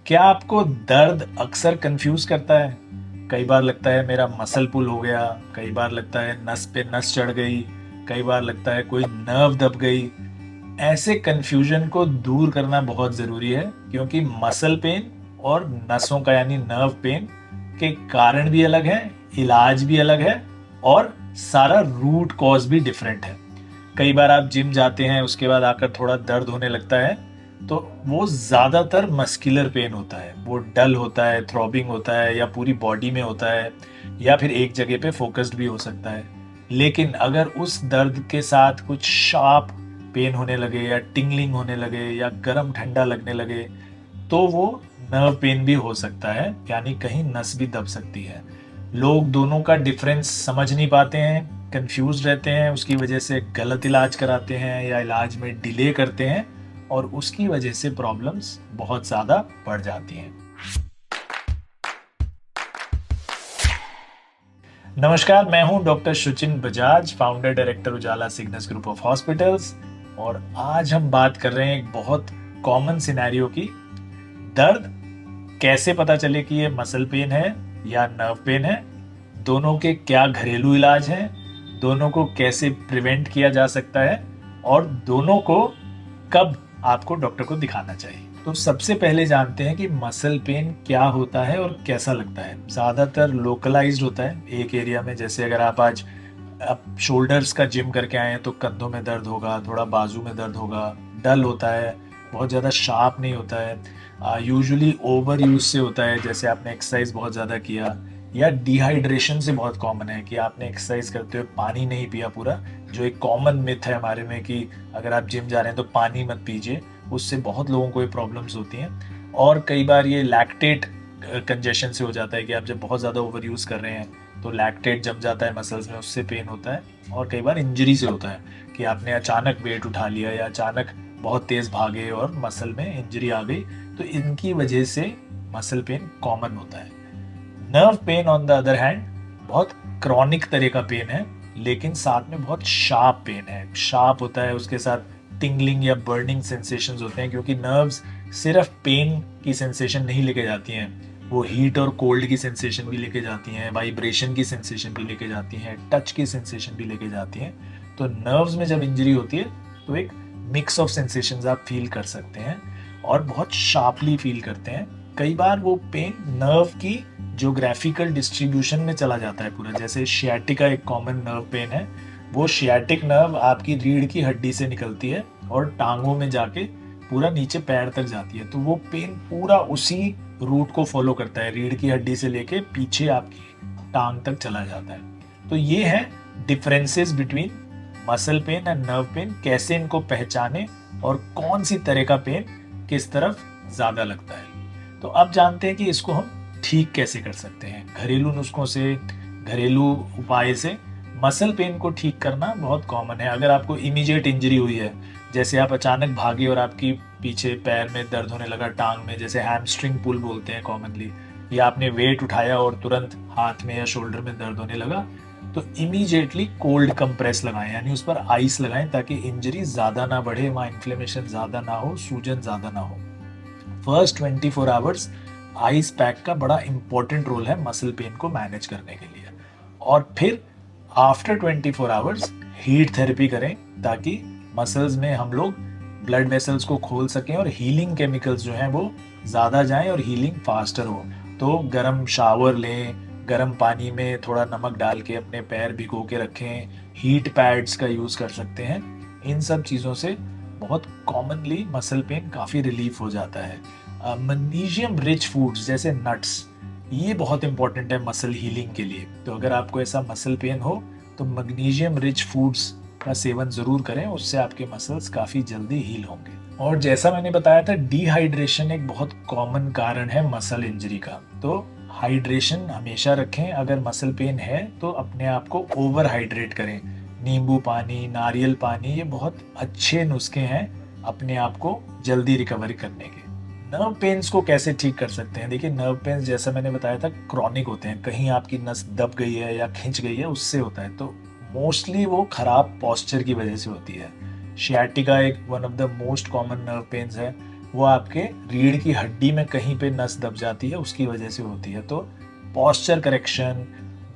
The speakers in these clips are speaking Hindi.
क्या आपको दर्द अक्सर कंफ्यूज करता है? कई बार लगता है मेरा मसल पुल हो गया, कई बार लगता है नस पे नस चढ़ गई, कई बार लगता है कोई नर्व दब गई। ऐसे कंफ्यूजन को दूर करना बहुत ज़रूरी है, क्योंकि मसल पेन और नसों का यानी नर्व पेन के कारण भी अलग है, इलाज भी अलग है और सारा रूट कॉज भी डिफरेंट है। कई बार आप जिम जाते हैं, उसके बाद आकर थोड़ा दर्द होने लगता है, तो वो ज़्यादातर मस्कुलर पेन होता है। वो डल होता है, थ्रॉबिंग होता है, या पूरी बॉडी में होता है, या फिर एक जगह पे फोकस्ड भी हो सकता है। लेकिन अगर उस दर्द के साथ कुछ शार्प पेन होने लगे, या टिंगलिंग होने लगे, या गर्म ठंडा लगने लगे, तो वो नर्व पेन भी हो सकता है, यानी कहीं नस भी दब सकती है। लोग दोनों का डिफरेंस समझ नहीं पाते हैं, कंफ्यूज रहते हैं, उसकी वजह से गलत इलाज कराते हैं या इलाज में डिले करते हैं, और उसकी वजह से प्रॉब्लम्स बहुत ज़्यादा बढ़ जाती हैं। नमस्कार, मैं हूं doctor Shuchin Bajaj, founder director Ujala Cygnus group of hospitals. और आज हम बात कर रहे हैं एक बहुत कॉमन सिनेरियो की। दर्द कैसे पता चले कि ये मसल पेन है या नर्व पेन है? दोनों के क्या घरेलू इलाज हैं? दोनों को कैसे प्रिवेंट किया जा सकता है? और दोनों को कब आपको डॉक्टर को दिखाना चाहिए? तो सबसे पहले जानते हैं कि मसल पेन क्या होता है और कैसा लगता है। ज़्यादातर लोकलाइज्ड होता है एक एरिया में। जैसे अगर आप शोल्डर्स का जिम करके आए हैं तो कंधों में दर्द होगा, थोड़ा बाजू में दर्द होगा, डल होता है, बहुत ज़्यादा शार्प नहीं होता है। यूजुअली ओवर यूज से होता है, जैसे आपने एक्सरसाइज बहुत ज़्यादा किया, या डिहाइड्रेशन से बहुत कॉमन है कि आपने एक्सरसाइज करते हुए पानी नहीं पिया पूरा। जो एक कॉमन मिथ है हमारे में कि अगर आप जिम जा रहे हैं तो पानी मत पीजिए, उससे बहुत लोगों को ये प्रॉब्लम्स होती हैं। और कई बार ये लैक्टेट कंजेशन से हो जाता है कि आप जब बहुत ज़्यादा ओवर यूज़ कर रहे हैं तो लैक्टेट जम जाता है मसल्स में, उससे पेन होता है। और कई बार इंजरी से होता है कि आपने अचानक वेट उठा लिया या अचानक बहुत तेज़ भागे और मसल में इंजरी आ गई, तो इनकी वजह से मसल पेन कॉमन होता है। Nerve pain on the other hand बहुत क्रॉनिक तरह का पेन है, लेकिन साथ में बहुत शार्प पेन है। शार्प होता है, उसके साथ टिंगलिंग या बर्निंग सेंसेशंस होते हैं, क्योंकि नर्व्स सिर्फ पेन की सेंसेशन नहीं लेके जाती हैं, वो हीट और कोल्ड की सेंसेशन भी लेके जाती हैं, वाइब्रेशन की सेंसेशन भी लेके जाती हैं, टच की सेंसेशन भी लेके जाती हैं। तो नर्व्स में जब इंजरी होती है तो एक मिक्स ऑफ सेंसेशंस आप फील कर सकते हैं, और बहुत शार्पली फील करते हैं। कई बार वो पेन नर्व की ज्योग्राफिकल डिस्ट्रीब्यूशन में चला जाता है पूरा। जैसे शियाटिका एक कॉमन नर्व पेन है, वो शियाटिक नर्व आपकी रीढ़ की हड्डी से निकलती है और टांगों में जाके पूरा नीचे पैर तक जाती है। तो वो पेन पूरा उसी रूट को फॉलो करता है, रीढ़ की हड्डी से लेके पीछे आपकी टांग तक चला जाता है। तो ये है differences between muscle pain and nerve pain, कैसे इनको पहचाने और कौन सी तरह का पेन किस तरफ ज्यादा लगता है। तो अब जानते हैं कि इसको हम ठीक कैसे कर सकते हैं। घरेलू नुस्खों से, घरेलू उपाय से मसल पेन को ठीक करना बहुत कॉमन है। अगर आपको इमीडिएट इंजरी हुई है, जैसे आप अचानक भागे और आपकी पीछे पैर में दर्द होने लगा, टांग में, जैसे हैमस्ट्रिंग पुल बोलते हैं कॉमनली, या आपने वेट उठाया और तुरंत हाथ में या शोल्डर में दर्द होने लगा, तो इमीडिएटली कोल्ड कंप्रेस लगाएं, यानी उस पर आइस लगाएं, ताकि इंजरी ज़्यादा ना बढ़े, वहाँ इन्फ्लेमेशन ज़्यादा ना हो, सूजन ज़्यादा ना हो। फर्स्ट 24 आवर्स आइस पैक का बड़ा इंपॉर्टेंट रोल है मसल पेन को मैनेज करने के लिए। और फिर आफ्टर 24 आवर्स हीट थेरेपी करें, ताकि मसल्स में हम लोग ब्लड वेसल्स को खोल सकें और हीलिंग केमिकल्स जो हैं वो ज़्यादा जाएं और हीलिंग फास्टर हो। तो गर्म शावर लें, गर्म पानी में थोड़ा नमक डाल के अपने पैर भिगो के रखें, हीट पैड्स का यूज़ कर सकते हैं। इन सब चीज़ों से बहुत कॉमनली मसल पेन काफ़ी रिलीफ हो जाता है। मैग्नीशियम रिच फूड्स जैसे नट्स, ये बहुत इंपॉर्टेंट है मसल हीलिंग के लिए। तो अगर आपको ऐसा मसल पेन हो तो मैग्नीशियम रिच फूड्स का सेवन ज़रूर करें, उससे आपके मसल्स काफ़ी जल्दी हील होंगे। और जैसा मैंने बताया था, डिहाइड्रेशन एक बहुत कॉमन कारण है मसल इंजरी का। तो हाइड्रेशन हमेशा रखें। अगर मसल पेन है तो अपने आप को ओवर हाइड्रेट करें। नींबू पानी, नारियल पानी, ये बहुत अच्छे नुस्खे हैं अपने आप को जल्दी रिकवरी करने के। नर्व पेन्स को कैसे ठीक कर सकते हैं? देखिए, नर्व पेन्स जैसा मैंने बताया था क्रॉनिक होते हैं। कहीं आपकी नस दब गई है या खिंच गई है, उससे होता है। तो मोस्टली वो खराब पोस्चर की वजह से होती है। शियाटिका एक one of the most common nerve pains है। वो आपके रीढ़ की हड्डी में कहीं पे नस दब जाती है, उसकी वजह से होती है। तो posture correction,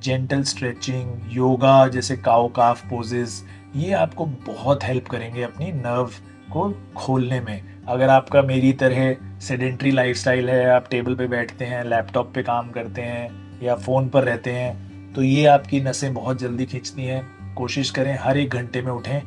gentle stretching, yoga जैसे काउ काफ पोजेस, ये आपको बहुत हेल्प करेंगे अपनी नर्व को खोलने में। अगर आपका मेरी तरह सेडेंट्री लाइफस्टाइल है, आप टेबल पे बैठते हैं, लैपटॉप पे काम करते हैं या फ़ोन पर रहते हैं, तो ये आपकी नसें बहुत जल्दी खींचती हैं। कोशिश करें हर 1 घंटे में उठें,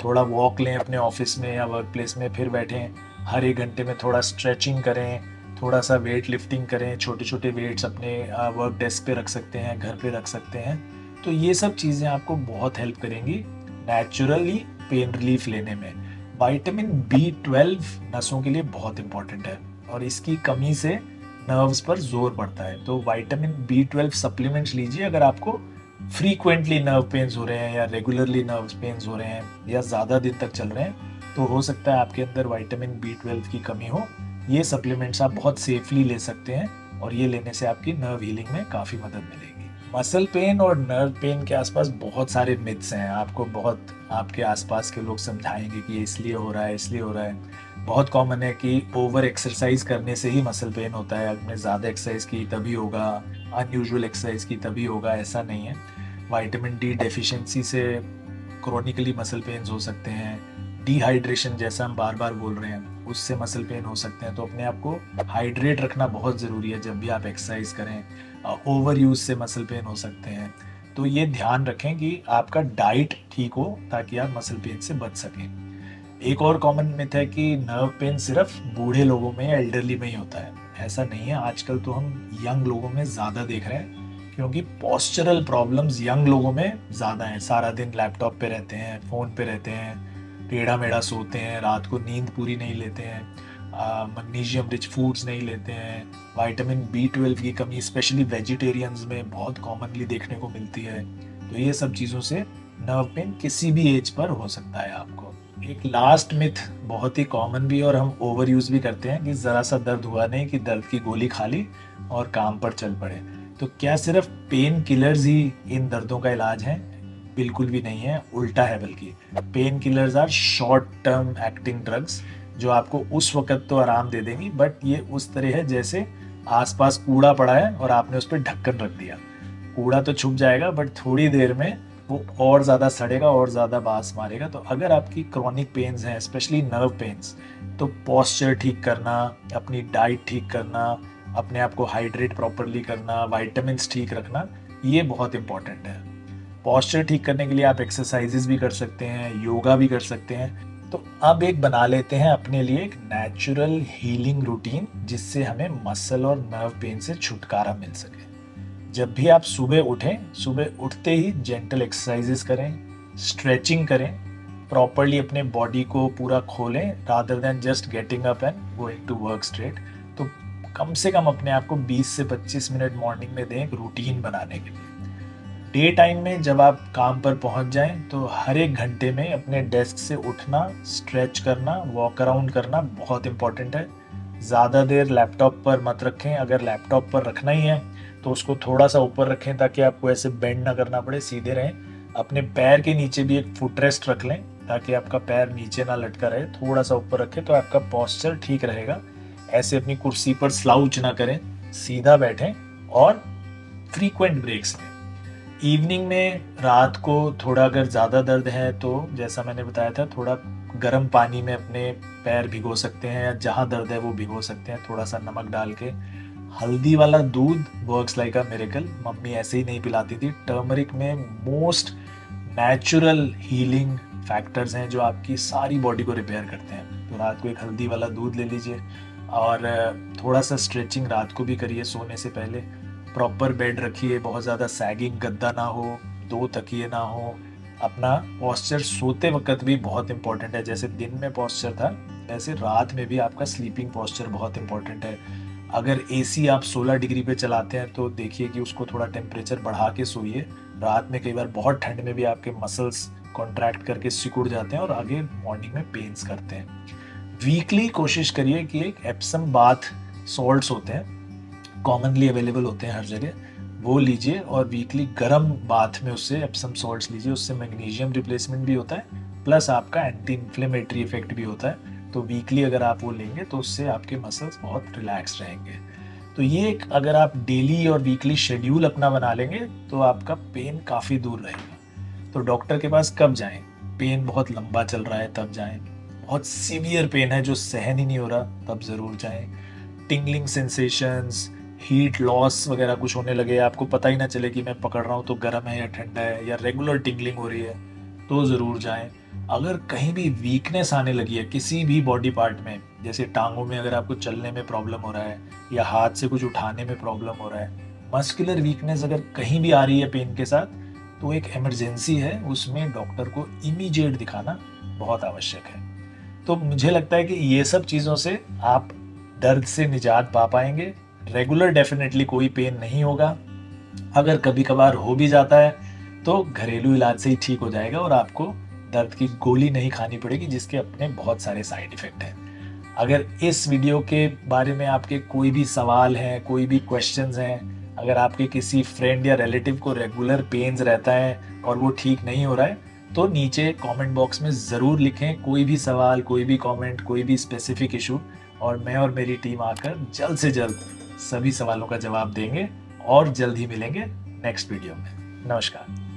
थोड़ा वॉक लें अपने ऑफिस में या वर्क प्लेस में, फिर बैठें। हर 1 घंटे में थोड़ा स्ट्रेचिंग करें, थोड़ा सा वेट लिफ्टिंग करें, छोटे छोटे वेट्स अपने वर्क डेस्क पे रख सकते हैं, घर पे रख सकते हैं। तो ये सब चीज़ें आपको बहुत हेल्प करेंगी नेचुरली पेन रिलीफ लेने में। विटामिन B12 नसों के लिए बहुत इंपॉर्टेंट है और इसकी कमी से नर्व्स पर जोर पड़ता है। तो विटामिन B12 सप्लीमेंट्स लीजिए अगर आपको फ्रीक्वेंटली नर्व पेन्स हो रहे हैं या रेगुलरली नर्व पेन्स हो रहे हैं या ज़्यादा दिन तक चल रहे हैं, तो हो सकता है आपके अंदर विटामिन B12 की कमी हो। ये सप्लीमेंट्स आप बहुत सेफली ले सकते हैं और ये लेने से आपकी नर्व हीलिंग में काफ़ी मदद मिलेगी। मसल पेन और नर्व पेन के आसपास बहुत सारे मिथ्स हैं, आपको बहुत आपके आसपास के लोग समझाएंगे कि ये इसलिए हो रहा है, इसलिए हो रहा है। बहुत कॉमन है कि ओवर एक्सरसाइज करने से ही मसल पेन होता है, आपने ज़्यादा एक्सरसाइज की तभी होगा, अनयूजुअल एक्सरसाइज की तभी होगा, ऐसा नहीं है। विटामिन D डेफिशिएंसी से क्रोनिकली मसल पेन्स हो सकते हैं। डिहाइड्रेशन जैसा हम बार बार बोल रहे हैं, उससे मसल पेन हो सकते हैं। तो अपने आप को हाइड्रेट रखना बहुत ज़रूरी है जब भी आप एक्सरसाइज करें। ओवर यूज से मसल पेन हो सकते हैं, तो ये ध्यान रखें कि आपका डाइट ठीक हो ताकि आप मसल पेन से बच सकें। एक और कॉमन मिथ है कि नर्व पेन सिर्फ बूढ़े लोगों में या एल्डरली में ही होता है। ऐसा नहीं है, आजकल तो हम यंग लोगों में ज़्यादा देख रहे हैं क्योंकि पोस्चरल प्रॉब्लम्स यंग लोगों में ज़्यादा हैं। सारा दिन लैपटॉप पे रहते हैं, फ़ोन पे रहते हैं, टेढ़ा मेढ़ा सोते हैं, रात को नींद पूरी नहीं लेते हैं, मैग्नीशियम रिच फूड्स नहीं लेते हैं। विटामिन B12 की कमी स्पेशली वेजिटेरियंस में बहुत कॉमनली देखने को मिलती है। तो ये सब चीज़ों से नर्व पेन किसी भी एज पर हो सकता है आपको। एक लास्ट मिथ बहुत ही कॉमन भी और हम ओवर यूज भी करते हैं कि ज़रा सा दर्द हुआ नहीं कि दर्द की गोली खा ली और काम पर चल पड़े। तो क्या सिर्फ पेन किलर्स ही इन दर्दों का इलाज है? बिल्कुल भी नहीं है, उल्टा है। बल्कि pain killers are short term acting drugs जो आपको उस वक्त तो आराम दे देंगी, बट ये उस तरह है जैसे आसपास कूड़ा पड़ा है और आपने उस पर ढक्कन रख दिया। कूड़ा तो छुप जाएगा बट थोड़ी देर में वो और ज़्यादा सड़ेगा और ज़्यादा बास मारेगा। तो अगर आपकी क्रॉनिक पेन्स हैं, स्पेशली नर्व पेन्स, तो पॉस्चर ठीक करना, अपनी डाइट ठीक करना, अपने आप को हाइड्रेट प्रॉपरली करना, विटामिन्स ठीक रखना, ये बहुत इंपॉर्टेंट है। पॉस्चर ठीक करने के लिए आप एक्सरसाइजेस भी कर सकते हैं, योगा भी कर सकते हैं। तो अब एक बना लेते हैं अपने लिए एक नेचुरल हीलिंग रूटीन जिससे हमें मसल और नर्व पेन से छुटकारा मिल सके। जब भी आप सुबह उठें, सुबह उठते ही जेंटल एक्सरसाइजेस करें, स्ट्रेचिंग करें, प्रॉपरली अपने बॉडी को पूरा खोलें rather than just getting up and going to work straight. तो कम से कम अपने आप को 20 से 25 मिनट मॉर्निंग में दें एक रूटीन बनाने के लिए। डे टाइम में जब आप काम पर पहुंच जाएं तो हर 1 घंटे में अपने डेस्क से उठना, स्ट्रेच करना, वॉक अराउंड करना बहुत इंपॉर्टेंट है। ज़्यादा देर लैपटॉप पर मत रखें। अगर लैपटॉप पर रखना ही है तो उसको थोड़ा सा ऊपर रखें ताकि आपको ऐसे बेंड ना करना पड़े, सीधे रहें। अपने पैर के नीचे भी एक फुट रेस्ट रख लें ताकि आपका पैर नीचे ना लटका रहे, थोड़ा सा ऊपर रखें तो आपका पॉस्चर ठीक रहेगा। ऐसे अपनी कुर्सी पर स्लाउच ना करें, सीधा बैठें और फ्रीक्वेंट ब्रेक्स लें। इवनिंग में रात को थोड़ा अगर ज़्यादा दर्द है तो जैसा मैंने बताया था, थोड़ा गर्म पानी में अपने पैर भिगो सकते हैं या जहाँ दर्द है वो भिगो सकते हैं, थोड़ा सा नमक डाल के। हल्दी वाला दूध works like a miracle, mummy ऐसे ही नहीं पिलाती थी। टर्मरिक में मोस्ट नेचुरल हीलिंग फैक्टर्स हैं जो आपकी सारी बॉडी को रिपेयर करते हैं। तो रात को एक हल्दी वाला दूध ले लीजिए और थोड़ा सा स्ट्रेचिंग रात को भी करिए सोने से पहले। प्रॉपर बेड रखिए, बहुत ज़्यादा सैगिंग गद्दा ना हो, 2 तकिए ना हो। अपना पॉस्चर सोते वक्त भी बहुत इंपॉर्टेंट है। जैसे दिन में पॉस्चर था वैसे रात में भी आपका स्लीपिंग पॉस्चर बहुत इंपॉर्टेंट है। अगर एसी आप 16 डिग्री पे चलाते हैं तो देखिए कि उसको थोड़ा टेम्परेचर बढ़ा के सोइए। रात में कई बार बहुत ठंड में भी आपके मसल्स कॉन्ट्रैक्ट करके सिकुड़ जाते हैं और आगे मॉर्निंग में पेन्स करते हैं। वीकली कोशिश करिए कि एक एप्सम बाथ सॉल्ट्स होते हैं, कॉमनली अवेलेबल होते हैं हर जगह, वो लीजिए और वीकली गर्म बाथ में उससे एप्सम सॉल्ट्स लीजिए। उससे मैग्नीशियम रिप्लेसमेंट भी होता है प्लस आपका एंटी इन्फ्लेमेटरी इफेक्ट भी होता है। तो वीकली अगर आप वो लेंगे तो उससे आपके मसल्स बहुत रिलैक्स रहेंगे। तो ये एक अगर आप डेली और वीकली शेड्यूल अपना बना लेंगे तो आपका पेन काफ़ी दूर रहेगा। तो डॉक्टर के पास कब जाएं? पेन बहुत लंबा चल रहा है तब जाएं, बहुत सीवियर पेन है जो सहन ही नहीं हो रहा तब ज़रूर जाएं, टिंगलिंग सेंसेशंस, हीट लॉस वगैरह कुछ होने लगे, आपको पता ही ना चले कि मैं पकड़ रहा हूँ तो गर्म है या ठंडा है, या रेगुलर टिंगलिंग हो रही है, तो ज़रूर जाएं। अगर कहीं भी वीकनेस आने लगी है किसी भी बॉडी पार्ट में, जैसे टांगों में अगर आपको चलने में प्रॉब्लम हो रहा है या हाथ से कुछ उठाने में प्रॉब्लम हो रहा है, मस्कुलर वीकनेस अगर कहीं भी आ रही है पेन के साथ, तो एक इमरजेंसी है, उसमें डॉक्टर को इमीडिएट दिखाना बहुत आवश्यक है। तो मुझे लगता है कि ये सब चीज़ों से आप दर्द से निजात पा पाएंगे। रेगुलर डेफिनेटली कोई पेन नहीं होगा, अगर कभी कभार हो भी जाता है तो घरेलू इलाज से ही ठीक हो जाएगा और आपको दर्द की गोली नहीं खानी पड़ेगी, जिसके अपने बहुत सारे साइड इफ़ेक्ट हैं। अगर इस वीडियो के बारे में आपके कोई भी सवाल हैं, कोई भी क्वेश्चंस हैं, अगर आपके किसी फ्रेंड या रिलेटिव को रेगुलर पेन्स रहता है और वो ठीक नहीं हो रहा है, तो नीचे कमेंट बॉक्स में ज़रूर लिखें कोई भी सवाल, कोई भी कमेंट, कोई भी स्पेसिफिक इशू, और मैं और मेरी टीम आकर जल्द से जल्द सभी सवालों का जवाब देंगे और जल्द ही मिलेंगे नेक्स्ट वीडियो में। नमस्कार।